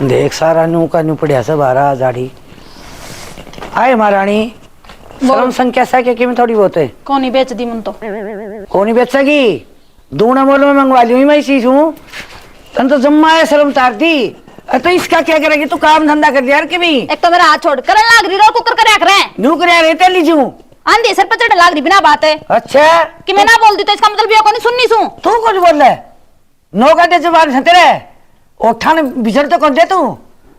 देख सारा नू का नू पड़िया सब आ रहा जाड़ी आए महारानी शर्म संख्या सा के में थोड़ी बहुत है कौन ही बेच दी मन तो कौन ही बेच सकी दूना मोल में मंगवा ली मैं चीज हूँ तन तो जम्मा है शर्म तार दी तो इसका क्या करेगी तू काम धंधा कर दिया यार के भी एक तो मेरा हाथ छोड़ कर लाग रही रो कुकर कर रहे हैं नू कर रहते लीजू आंधी सर पर चढ़ लाग रही बिना बात है अच्छा कि मैं ना बोल दी तो इसका मतलब ये कौन सुननी सू तू कुछ बोल रहा नौ घंटे जबान से तेरे ओठान बिछड़ तो कौन दे तू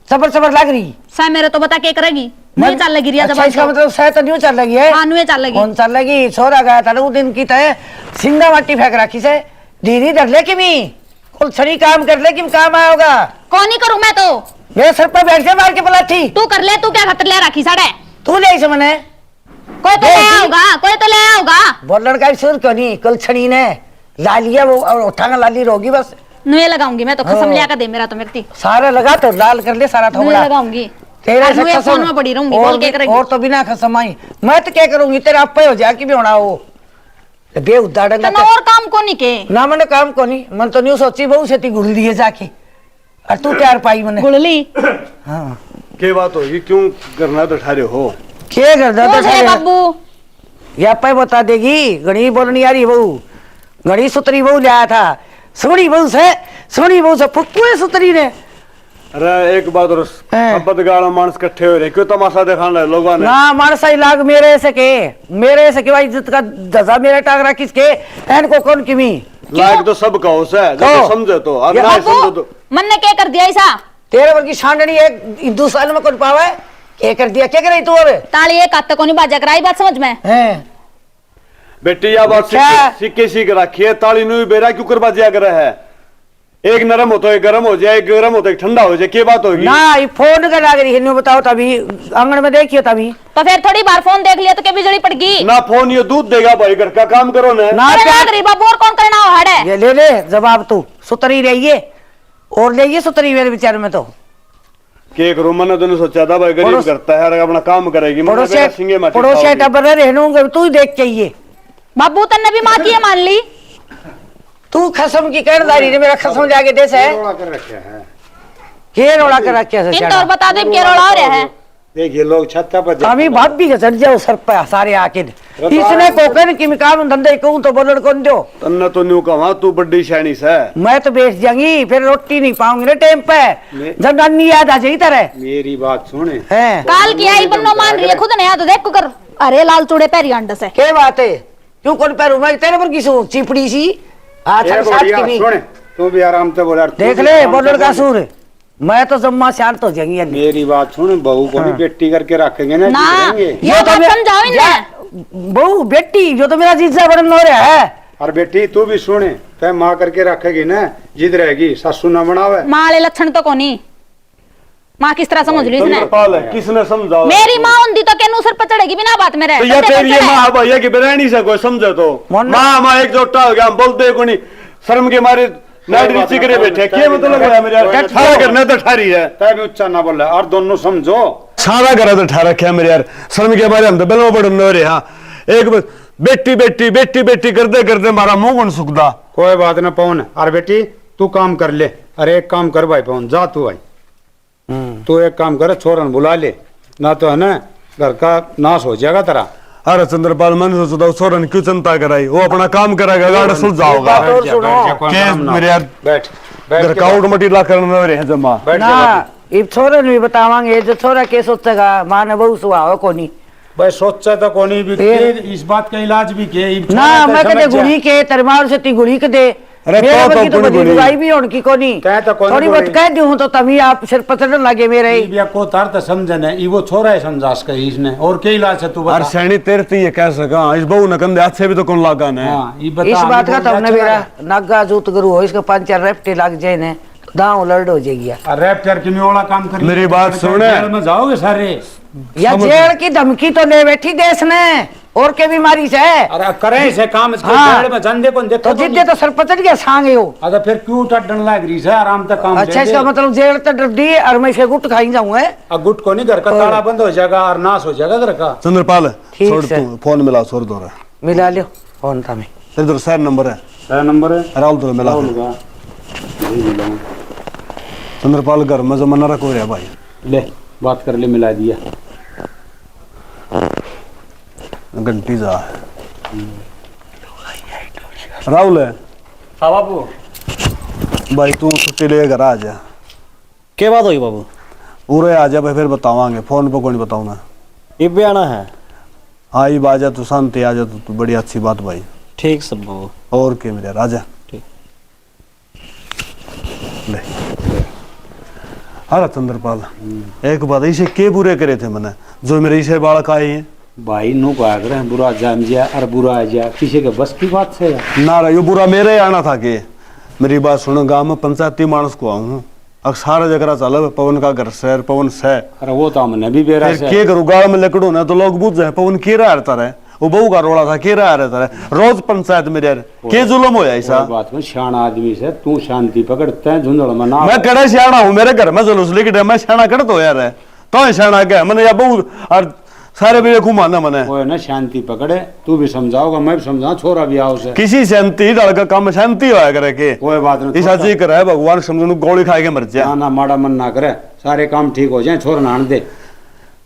सबर सबर लग रही सा मेरे तो बता के करेगी नहीं चल लगी रिया अच्छा, इसका मतलब शायद तो न्यू चल लगी है हाँ न्यू चल लगी कौन चल लगी छोरा गया था उस दिन की तय सिंगा माटी फेंक रखी से दीदी डर ले कि मी कुल सड़ी काम कर ले कि काम आया होगा कौन नहीं करूं मैं तो मेरे सर पर बैठ से मार के पलाठी तू कर ले तू क्या खतर ले रखी साड़े तू ले इसे मने कोई तो ले आओगा कोई तो ले आओगा बोल लड़का सुर क्यों नहीं कल छड़ी ने लालिया वो और उठाना लाली रोगी बस नुए लगाऊंगी मैं तो कसम लिया कर दे मेरा तो व्यक्ति सारा लगा तो लाल कर ले सारा नुए थोड़ा लगाऊंगी तेरे से फोन में पड़ी रहूंगी बोल के करेगी और तो बिना खसम आई मैं तो क्या करूंगी तेरा आपे हो जाए कि भी होना वो बे उदाड़ेंगे तो और काम को नहीं के ना मैंने काम को नहीं मन तो न्यू सोची बहु से गुड़ दिए जाके और तू तैयार पाई मैंने गुड़ली हाँ क्या बात होगी क्यों करना तो ठहरे हो क्या कर दो बाबू ये आपे बता देगी गणी बोलनी आ रही बहू गणी सुतरी बहू लाया था सोनी बहू से फुक्कू सुतरी ने अरे एक बात और अब गाड़ा मानस इकट्ठे हो रहे क्यों तमाशा दिखाना है लोगों ने ना मानसा ही लाग मेरे से के भाई इज्जत का दजा मेरे टांगरा किसके एन को कौन किमी लायक तो सब कहो से जो समझे तो अब ना समझो तो मन ने क्या कर दिया ऐसा तेरे वर्गी छांडनी एक हिंदू साल में कौन पावे क्या कर दिया क्या करे तू और ताली एक आते को नहीं बाजा कराई बात समझ में हैं बेटी या बात सिक्के सीख रखी है ताली नु बेरा क्यों करवा दिया कर है एक नरम हो तो एक गर्म हो जाए एक गर्म हो तो एक ठंडा हो जाए क्या बात होगी ना ये फोन कर लाग रही है बताओ तभी आंगन में देखियो तभी तो फिर थोड़ी बार फोन देख लिया तो क्या बिजली पड़ गई ना फोन ये दूध देगा भाई घर का काम करो ना लाग रही बाबू और कौन करना हो हड़े ये ले जवाब तू सुतरी रहिए और ले सुतरी मेरे विचार में तो के करो मैंने दोनों सोचा था भाई गरीब करता है अपना काम करेगी पड़ोसी टब्बर रहने तू देख के ये बाबू तन्ने भी माँ की मान ली तू खसम की कहदारी ने मेरा खसम जाके दे से के रोड़ा कर रखा है इन तो और बता दे के रोड़ा हो रहा है देखिए लोग छत पर अभी भाभी के चढ़ जाओ सर पे सारे आके इसने कोकन की काम धंधे कहूं तो बोलड़ कौन दो तन्ना तो न्यू कहा तू बड़ी शैनी से मैं तो बेच जाऊंगी फिर रोटी नहीं पाऊंगी ना टाइम पे जब नानी याद आ जाई तरह मेरी बात सुने हैं काल की आई बन्नो मान रही है खुद ने तो देख कर अरे लाल चूड़े पैरी अंड से क्या बात है क्यों कौन पैर मैं तेरे पर किसू चिपड़ी सी सुने तू भी आराम से बोला देख ले बोलड़ का सूर मैं तो जम्मा शांत हो जाएंगी मेरी बात सुन बहू को भी बेटी करके रखेंगे ना ये तो समझाओ इन्हें बहू बेटी जो तो मेरा जीजा बड़न हो रहा है और बेटी तू भी सुने तय माँ करके रखेगी ना जिद रहेगी सासू ना बनावे माँ वाले लक्षण तो कोनी माँ किस तरह समझ ली इसने किसने समझाओ मेरी माँ उन्दी तो केनू सर पर चढ़ेगी बिना बात में तो ये तेरी माँ भैया की बिरानी से कोई समझे तो माँ एक जोटा हो गया हम बोलते को नहीं शर्म के मारे नाइट चिकरे बैठे क्या मतलब है मेरे ठारा करने तो ठारी है तय भी उच्चा ना बोल और दोनों समझो सारा करा तो ठारा क्या मेरे यार शर्म के मारे हम तो बेलो बड़न हो रहे हाँ एक बेटी बेटी बेटी बेटी करते करते हमारा मुंह कौन सुखदा कोई बात ना पवन अरे बेटी तू काम कर ले अरे एक काम कर भाई पवन जा तू भाई तू एक काम कर छोरन बुला ले ना तो है ना घर का नाश हो जाएगा तेरा अरे चंद्रपाल मन सोचता छोरन क्यों चिंता कराई वो अपना काम करेगा गाड़ा सुलझाओगा मेरे यार बैठ घर का उठमटी ला करने रहे जमा ना ये छोरन भी बतावांगे जो छोरा के सोचेगा मां ने बहु सुहाव कोनी भाई सोचा तो कोनी भी इस बात का इलाज भी के ना मैं कहते गुड़ी के तरमार से ती गुड़ी के दे अरे तो बड़ी दुआई भी उनकी कोनी थोड़ी बहुत कह दूं तो तभी आप सिर पकड़ने लगे मेरे बिया को तार तो समझन है वो छोरा है समझास का इसने और के इलाज है तू बता और सैनी तेरे ते ये कह सका इस बहू न कंधे हाथ से भी तो कौन लागा ने इस बात का तो हमने मेरा नागा जूत गुरु हो इसका 5-4 रेप्टे लग जाए ने दांव लड़ हो जाएगी रैप्टर की वाला काम कर मेरी बात सुने जेल में जाओगे सारे या जेल की धमकी तो ले बैठी देश ने और के बीमारी से अरे करे से काम इसके जेल में जंदे को देखो तो जिद्दे तो सर पचड़ गया सांगे हो अरे फिर क्यों टडन लग रही है आराम तक काम अच्छा इसका मतलब जेल तो डर दी और मैं से गुट खाई जाऊं है अब गुट को नहीं घर का ताला बंद हो जाएगा और नाश हो जाएगा घर का चंद्रपाल छोड़ तू फोन मिला छोड़ दो मिला लियो फोन था मैं इधर सर नंबर है नंबर है राहुल तो मिला चंद्रपाल घर में जमाना रखो रे भाई। ले बात कर ले, मिला दिया। घंटी जा राहुल है। हाँ बाबू। भाई तू छुट्टी ले घर आ जा। क्या बात हुई बाबू? पूरे आ जा भाई, फिर बतावांगे, फोन पे कोई नहीं बताऊंगा। ये भी आना है? हाँ ये आ जा, तू शांति आ जा तो बड़ी अच्छी बात भाई। ठीक सब बाबू। और क्या मेरे राजा। ठीक। ले अरे चंद्रपाल, एक बात इसे के बुरे करे थे मैंने जो मेरे इसे बालक आए हैं भाई नु को आग्रह है, बुरा जान जा और बुरा आ जा, किसी के बस की बात से ना रहा। यो बुरा मेरे आना था के मेरी बात सुनो, गांव में पंचायती मानस को आऊँ हूँ, अब सारा जगह चल पवन का घर शहर पवन से। अरे वो तो हमने भी बेरा से के करूँ, गाँव में लकड़ो ना तो लोग बुझ जाए पवन के रहता रहे, वो बहू का रोड़ा था के रहता रहे रोज पंचायत में यार के जुलम हो ऐसा बात में सियाना आदमी से तू शांति पकड़ते हैं झुंझुड़ में ना। मैं कड़ा सियाना हूँ, मेरे घर में जुलूस लेके मैं सियाना कर तो यार है तो सियाना क्या मैंने या बहू और सारे भी घुमाना मैंने वो है ना शांति पकड़े, तू भी समझाओगा मैं भी समझाऊं, छोरा भी आओ से किसी शांति डाल का काम शांति होया करे के कोई बात नहीं। ऐसा जी करे भगवान समझो गोली खा के मर जाए ना माड़ा मन ना करे, सारे काम ठीक हो जाए, छोरा नान दे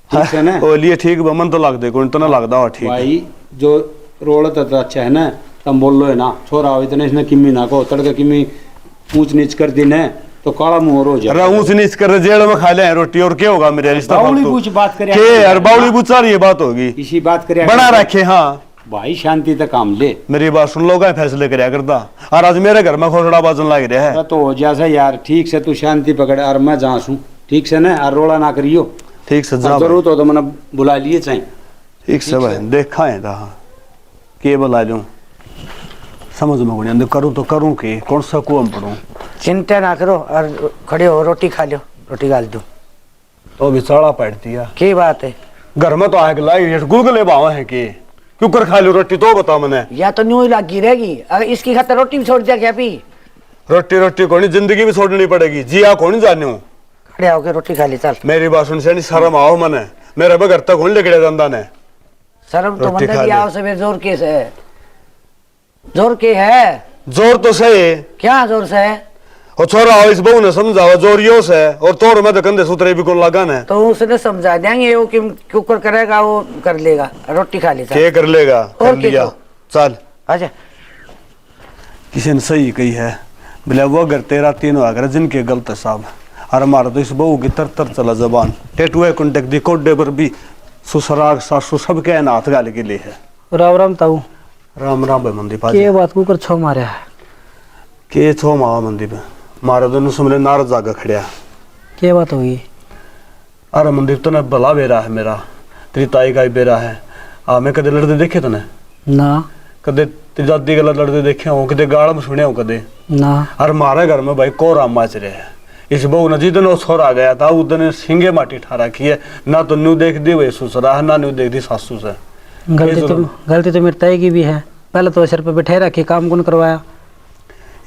ठीक है ना। ओ लिए ठीक मन तो लग दे कोई तो ना लगदा हो ठीक भाई जो रोल तो अच्छा है ना, तुम बोल लो है ना, छोरा हो इतने इसने किमी ना को तड़के किमी ऊंच नीच कर दी ने तो काला मुंह हो जाए। अरे ऊंच नीच कर जेल में खा ले रोटी और क्या होगा मेरे रिश्ता बाउली पूछ बात करे के यार बाउली पूछ सारी ये बात होगी इसी बात करे बना रखे। हाँ भाई शांति तक काम ले, मेरी बात सुन लो, फैसले करया करता और आज मेरे घर में खोसड़ा बाजन लग रहा है तो हो जैसा यार ठीक से तू शांति पकड़ और मैं जहाँ हूँ ठीक से ना, और रोड़ा ना करियो ठीक से जा जरूरत हो तो मैंने बुला लिए चाहिए ठीक से भाई देखा है रहा के बुला लूं समझ में कोनी अंदर करूं तो करूं के कौन सा कुआं पड़ूं। चिंता ना करो और खड़े हो, रोटी खा लो, रोटी गाल दो। तो बिचाड़ा पड़ दिया की बात है? घर में तो आग लाई गुलगुले बावा है के क्यों कर खा लो रोटी तो बता मैंने। या तो न्यू लगी रहेगी, अगर इसकी खातर रोटी भी छोड़ दिया क्या पी? रोटी रोटी कोनी जिंदगी भी छोड़नी पड़ेगी, जिया कौन जाने हूं। खड़े होके रोटी खा ली चल। मेरी बात सुन से शर्म आओ मने, मेरे बगैर तक कौन लेके जाता ने। शर्म तो रोटी बंदे खा की ले। आओ से जोर के है, जोर के है जोर तो सही क्या जोर से है? और छोरा आओ इस बहू ने समझाओ जोर यो से और तोड़ में तो कंधे सूत्रे भी कौन लगा ने तो उसने समझा देंगे, वो क्यों कर करेगा, वो कर लेगा। रोटी खा ली चल। के कर लेगा कर और के लिया तो? चल अच्छा किसी ने सही कही है बोले वो घर तेरा तीनों अगर जिनके गलत है साहब और हमारा तो इस बहू की तर चला जबान टेटुए कॉन्टेक्ट दी कोडे पर भी सुसराग सासू सब के नाथ गाले के लिए है। राम राम ताऊ। राम राम भाई मंदी के पाजी बात को कर छो मारे के छो मावा मंदी पे मारे दोनों सुमरे नारद जागा खड़िया के बात होगी? अरे मंदिर तो ना भला बेरा है मेरा, तेरी ताई का ही बेरा है। मैं कदे लड़ते देखे तने ना कदे तेरी दादी गला लड़ते देखे हो कदे गाड़ में सुने हो कदे ना। और हमारे घर में भाई कोरा मच रहे हैं। इस बहू ने जितने वो छोरा गया था उतने सिंगे माटी ठा रखी है, ना तो न्यू देख दी वही ससुरा है ना न्यू देख दी सासू से। गलती तो मेरी ताई की भी है, पहले तो सिर पे बैठे रखी, काम कौन करवाया?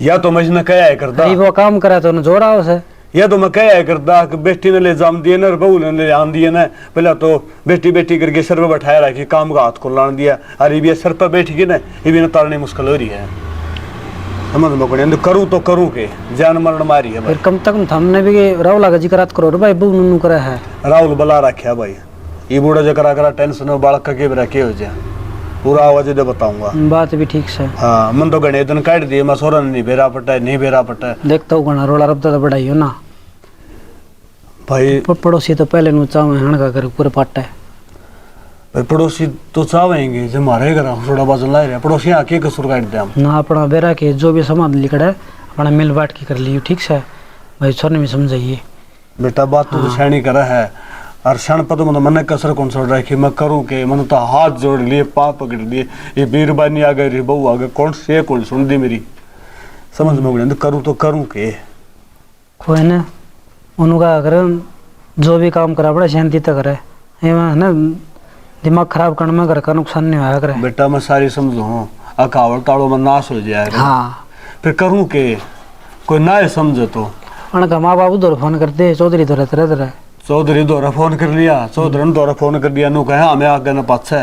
या तो मैं इसने कहा है करता वो काम करा तो जोड़ा उसे, या तो मैं कहा है करता कि बेटी ने ले जाम दिए ना और बहू ने ले आन दिए ना, पहले तो बेटी बेटी करके सर पे बैठाया रखी काम का हाथ को लान दिया और ये भी सर पे बैठ के ना ये भी ना तारनी मुश्किल हो रही है। समझ में कोनी करूँ तो करूँ के जान मरण मारी है भाई। फिर कम तक हमने भी राहुल का जिक्र करो रे भाई, बू नू करा है राहुल बला रखा भाई ये बूढ़ा जकरा करा टेंशन हो बालक के रखे हो जाए पूरा आवाज दे बताऊंगा। बात भी ठीक से। हाँ मन तो गणे दिन काट दिए मैं सोरा नहीं बेरा पटा है नहीं बेरा पटा है देखता हूँ गणा रोला रबता तो बढ़ाई हो ना भाई। पड़ोसी तो पहले नु चाव हण का कर पूरे पाटा है भाई पड़ोसी तो चाहेंगे जो हमारे घर थोड़ा बाजन ला रहे पड़ोसी आके कसूर काट दे हम ना। अपना बेरा के जो भी समाधान लिखड़ा है अपना मिल बांट के कर लियो ठीक से भाई, छोर ने भी समझाइए बेटा बात तो सैनी करा है और क्षण पर तो मन कसर कौन छोड़ रखी मैं करूँ के मन तो हाथ जोड़ लिए पाँव पकड़ लिए ये बीरबानी आ गई बहू आ गई कौन से कौन सुन दी मेरी समझ में गई करूँ तो करूँ के कोई ना उनका अगर जो भी काम करा बड़ा शांति तक करे है ना, दिमाग खराब करने में घर का नुकसान नहीं होया करे। बेटा मैं सारी समझू हूँ अकावड़ ताड़ो में नाश हो जाएगा। हाँ फिर करूँ के कोई ना समझे तो उनका माँ बाबू दौर फोन करते चौधरी दौरे तरह चौधरी द्वारा फोन कर लिया चौधरी ने द्वारा फोन कर दिया नु कहे हमें आगे न पाछे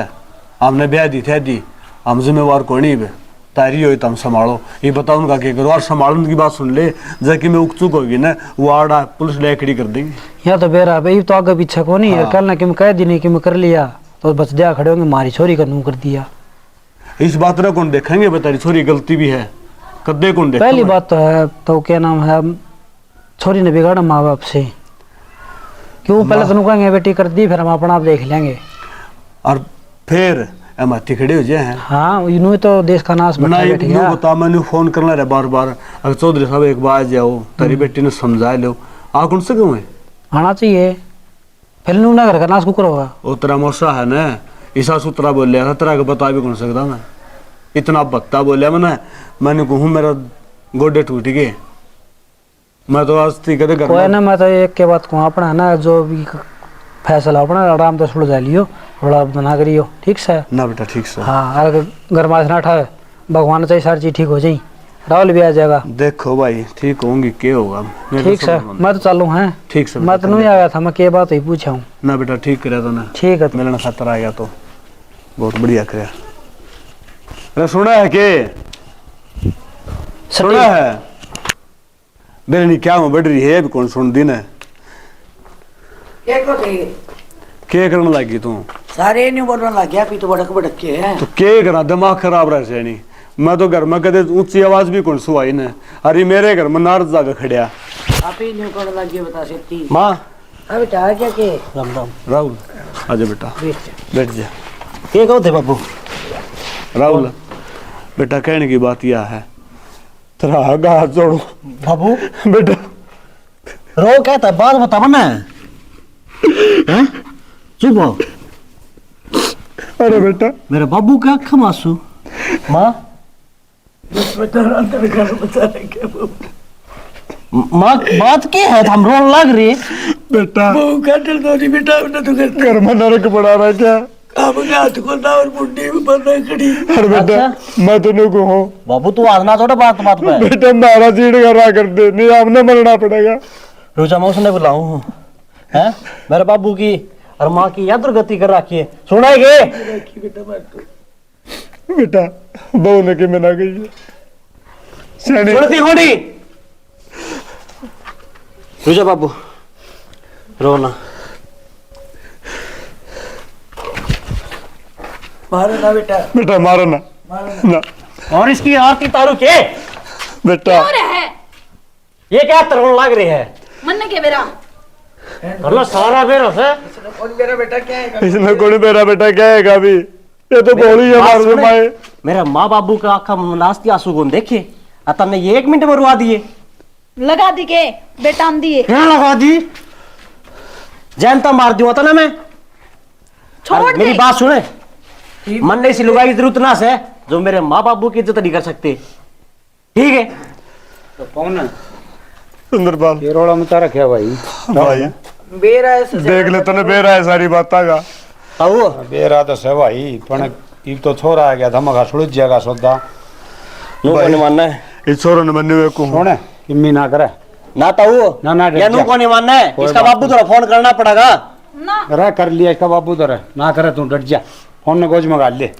हमने ब्याह दी थे दी हम जिम्मेवार कोई नहीं बे तारी हो तुम संभालो, ये बताओ उनका क्या करो, और संभालो उनकी बात सुन ले, जबकि मैं उकचुक होगी ना वो आड़ा पुलिस लेकड़ी कर देंगे। या तो बेरा भाई तो आगे पीछे को नहीं है, कल ना कि मैं कह दी नहीं कि मैं कर लिया तो बच जा खड़े होंगे, मारी छोरी का नू कर दिया। इस बात ना कौन देखेंगे, बतारी छोरी गलती भी है, कद्दे कौन देखेंगे? पहली बात तो है तो क्या नाम है, छोरी ने बिगाड़ा माँ बाप से, क्यों पहले तो कहेंगे बेटी कर दी, फिर हम अपना आप देख लेंगे, और फिर माथी खड़े हो जाए हैं। हाँ यूं तो देश का नाश ना बैठा बैठेगा। बता, मैंने फोन करना रहा बार बार, अगर चौधरी साहब एक बार जाओ तेरी बेटी ने समझा लो, आ कौन से क्यों है आना चाहिए, फिर नू ना घर का नाश कुकर होगा। वो तेरा मौसा है ना, ईसा सुतरा बोल था तेरा को बता भी कौन सकता मैं, इतना बत्ता बोलिया मैंने कहूँ मेरा गोडे टूट गए, मैं तो आज थी कदे कोई ना, मैं तो एक के बात कहूँ अपना ना जो भी फैसला अपना आराम से सुलझा लियो, थोड़ा बना करियो, ठीक से ना बेटा, ठीक से। हाँ अगर घर में ना उठाए भगवान चाहिए सारी चीज ठीक हो जाए, राहुल भी आ जाएगा। देखो भाई ठीक होंगी, क्या होगा ठीक है, मैं तो चालू है। ठीक से मैं तो नहीं आया था, मैं क्या बात हुई पूछा हूँ ना बेटा, ठीक करे तो ना, ठीक है। मिलना खतर आ गया तो बहुत बढ़िया करे। अरे सुना है के, सुना है मेरे नहीं क्या बढ़ रही है, अभी कौन सुन दी ना क्या करने लगी तू, सारे नहीं बोलने लग गया, अभी तो भड़क भड़क के है। तो क्या करा, दिमाग खराब रह से नहीं, मैं तो घर में कदे ऊंची आवाज भी कौन सुनाई ना, अरे मेरे घर में नारद जाकर खड़िया आप ही नहीं करने लग गया, बता सकती माँ। अब बेटा क्या के राम राम। राहुल आजा बेटा, बैठ जा। क्या कहो थे बाबू? राहुल बेटा कहने की बात यह है, तेरा हाथ जोड़ो बाबू बेटा। रो क्या था, बात बता ना, चुप हो। अरे बेटा मेरे बाबू का आँख में आंसू, माँ माँ बात क्या है, हम रोन लग रही बेटा बहू का दिल तो नहीं बेटा, उन्हें तो घर घर में नरक पड़ा रहा क्या, काम का हाथ खोलना और मुंडी में बंदा खड़ी। अरे बेटा मैं तो नहीं कहूँ बाबू, तू आजना थोड़ा बात बात पे। बेटा मारा चीड़ करा कर दे, नहीं आपने मरना पड़ेगा। रोजा मैं उसने बुलाऊं है, मेरे बाबू की और माँ की या दुर्गति कर रखी है, सुनाएंगे बेटा बहू ने कि मना गई है, सुनती होनी। रोजा बाबू रोना, मारो ना बेटा, बेटा मारो ना ना और इसकी आरती तारू के बेटा, ये क्या तरोड़ लग रही है, मन के बेरा मतलब सारा बेरा से कौन मेरा बेटा क्या है? इसमें कौन मेरा बेटा क्या है अभी, ये तो बोली है मार दे माए। मेरे माँ बाबू का आंखा नास्ती आंसू कौन देखे, अतः ने ये 1 मिनट में रुआ दिए, लगा दी के बेटा आम दिए, क्या लगा दी, जानता मार दिया था ना मैं। छोड़ और मेरी दे। बात सुने, मन ने इसी लुगाई की जरूरत ना से जो मेरे माँ बाबू की इज्जत नहीं कर सकते, ठीक है? तो कौन है सुंदरपाल ये रोड़ा मचा रखे भाई, भाई बेरा ऐसे देख ले तने बेरा है सारी बात का, आओ बेरा तो से भाई पण इब तो छोरा आ गया धमका सुलझ जाएगा सौदा, नो को नहीं मानना है, इस छोरो ने मन्ने हुए को सुने किम्मी ना करे ना ताऊ ना, या नो को नहीं मानना है, कोई इसका बात बाबू तो फोन करना पड़ेगा ना रे कर लिया इसका बाबू तो रे ना करे तू डट जा, फोन ने गोज मंगा ले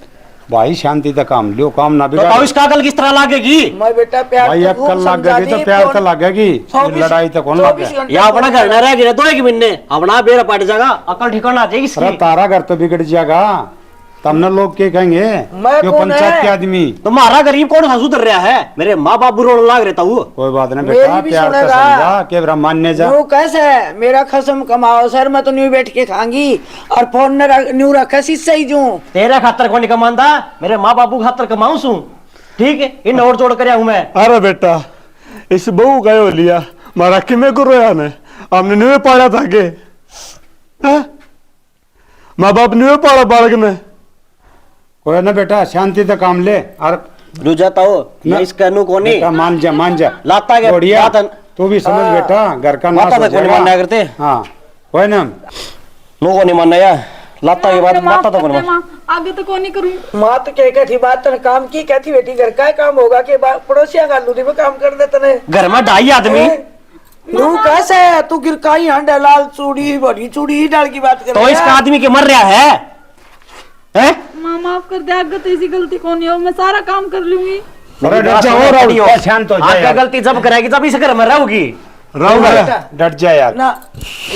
भाई, शांति से काम लियो, काम ना तो बिगाड़ ताऊ इसका अकल किस तरह लागेगी, मैं बेटा प्यार भाई, तो अक्कल खूब लग गई तो समझा दी, प्यार तो कौन- लगेगी, 24 लड़ाई तो कौन लग 24 गया, घंटे या अपना घर न रह गया तो एक महीने अपना बेरा पट जाएगा, अकल ठिकाना आ जाएगी अरे इसकी। तारा घर तो बिगड़ जाएगा, तब न लोग क्या कहेंगे, मैं क्यों कौन पंचायत है? के आदमी, तुम्हारा गरीब कौन सा सुधर रहा है, मेरे माँ बाप रोड लाग रहे ताऊ, कोई बात नहीं मेरी बेटा, भी प्यार से सुनेगा। समझा के ब्रह्म मान्य जा, न्यू कैसे है? मेरा खसम कमाओ सर, मैं तो न्यू बैठ के खाऊंगी और फोन न्यू रखा सी सही जू। तेरा खातर कौन कमांदा, मेरे माँ बापू खातर कमाऊं सू, ठीक है? इन और जोड़ कर हूं मैं। अरे बेटा इस बहू का हो लिया मारा कि मैं को रोया ने, हमने नहीं पाला था के माँ बाप नहीं पाला बालक ने, कोई ना बेटा शांति से काम ले, और जो जाता हो ना, इसका नु कोनी बेटा मान जा लाता के बढ़िया, बात तू भी समझ बेटा, घर का माता नाश हो तो कोनी मानना जाएगा, करते, हाँ कोई ना, नो को नहीं मानना यार, लाता के बाद माता तो कोनी मान, आगे तो कौन नहीं करूं, माँ तो क्या कहती बात तने काम की कहती बेटी घर का काम होगा कि पड़ोसिया का लूदी में काम कर दे तने। घर में 2.5 आदमी, न्यू कैसे है? तू गिरकाई हंडे लाल चूड़ी बड़ी चूड़ी ही डाल की बात कर तो रहा इसका है। आदमी के मर रहा है, हैं? माँ माफ कर दे, आगे तो ऐसी गलती कौन है, मैं सारा काम कर लूंगी। अरे डर जाओ राहुल, शांत हो आगे जाए। गलती जब करेगी तब इस घर में रहोगी। डट जाए यार, ना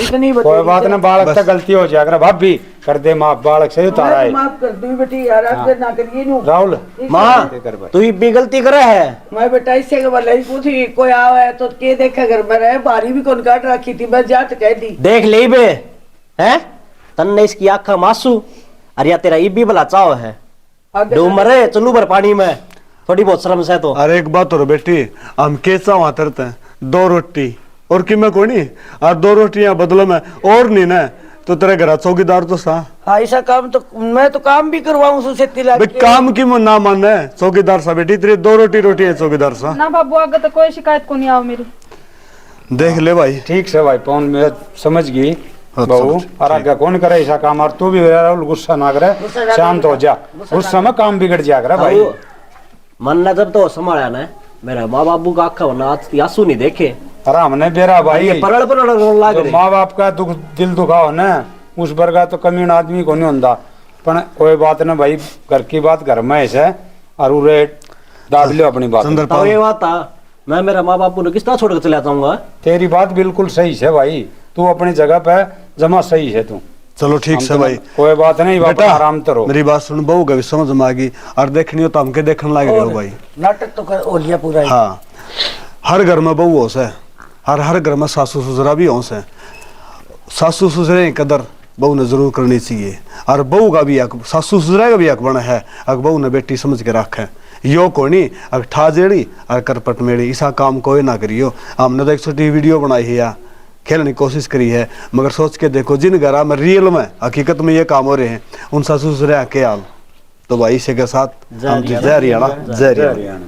इतनी कोई बात ना, बालक से गलती हो जाएगा। भाभी कर दे माफ, बालक से उतारा है। माफ कर दू बेटी यार, अब ना करिए नु। राहुल माँ तू भी गलती करे है। मैं बेटा इससे के वाला ही पूछी, कोई आवे तो के देखा घर में रहे, बारी भी कौन काट रखी थी, मैं जाट कह दी। देख ले बे, हैं तन्ने इसकी आंखा मासू, अरे या तेरा ई भी भला चाव है, डूब मरे चलू भर पानी में, थोड़ी बहुत शर्म से तो। अरे एक बात और बेटी, हम कैसा वहां तरते हैं, 2 रोटी और कि मैं कोनी, और 2 रोटियां बदलो में और नहीं ना, तो तेरे घर चौकीदार तो सा। ऐसा काम तो मैं तो काम भी करवाऊं सुसे तिला भाई काम की ना माने चौकीदार सा बेटी, तेरी 2 रोटी है चौकीदार सा। ना बाबू, आगे तो कोई शिकायत को नहीं आओ मेरी। देख ले भाई। ठीक से भाई, पौन में समझ गई बहू, और आगे कौन करे ऐसा काम, और तू भी राहुल गुस्सा ना करे, शांत हो जा, गुस्सा में काम बिगड़ जाएगा भाई। मन ने जब तो संभाला ना, मेरा माँ बाबू का आंखा होना आज आंसू नहीं देखे, और हमने बेरा भाई ये परड़ परड़ लाग तो रहे। माँ बाप का दुख दिल दुखाओ ना, उस वर्गा तो कमीन आदमी को नहीं होता। पर कोई बात ना भाई, घर की बात घर में ऐसे, और उरे दाद लो अपनी बात। तो ये बात था, मैं मेरा माँ बापू ने किस तरह छोड़ कर चला जाऊंगा। तेरी बात बिल्कुल सही है भाई, तू अपनी जगह पे जमा सही है तू। चलो ठीक से भाई, कोई बात नहीं, बेटा आराम करो। मेरी बात सुन, बहू का भी समझ में आ गई, और देखनी हो तो हमके देखने लग रहे हो भाई। नाटक तो कर ओलिया पूरा ही। हाँ, हर घर में बहू होश है, हर घर में सासू ससुरा भी होश है। सासू ससुरे की कदर बहू ने जरूर करनी चाहिए, और बहू का भी हक, सासू ससुरा का भी हक बना है, अगर बहू ने बेटी समझ के रखे यो कोनी, अगर ठा जेड़ी और करपट मेड़ी, ऐसा काम कोई ना करियो। हमने तो एक छोटी वीडियो बनाई है या खेलने की कोशिश करी है, मगर सोच के देखो जिन घरा में रियल में हकीकत में ये काम हो रहे हैं, उन सासू ससुरे के हाल तो भाई इसी के साथ हम जय हरियाणा, जय हरियाणा।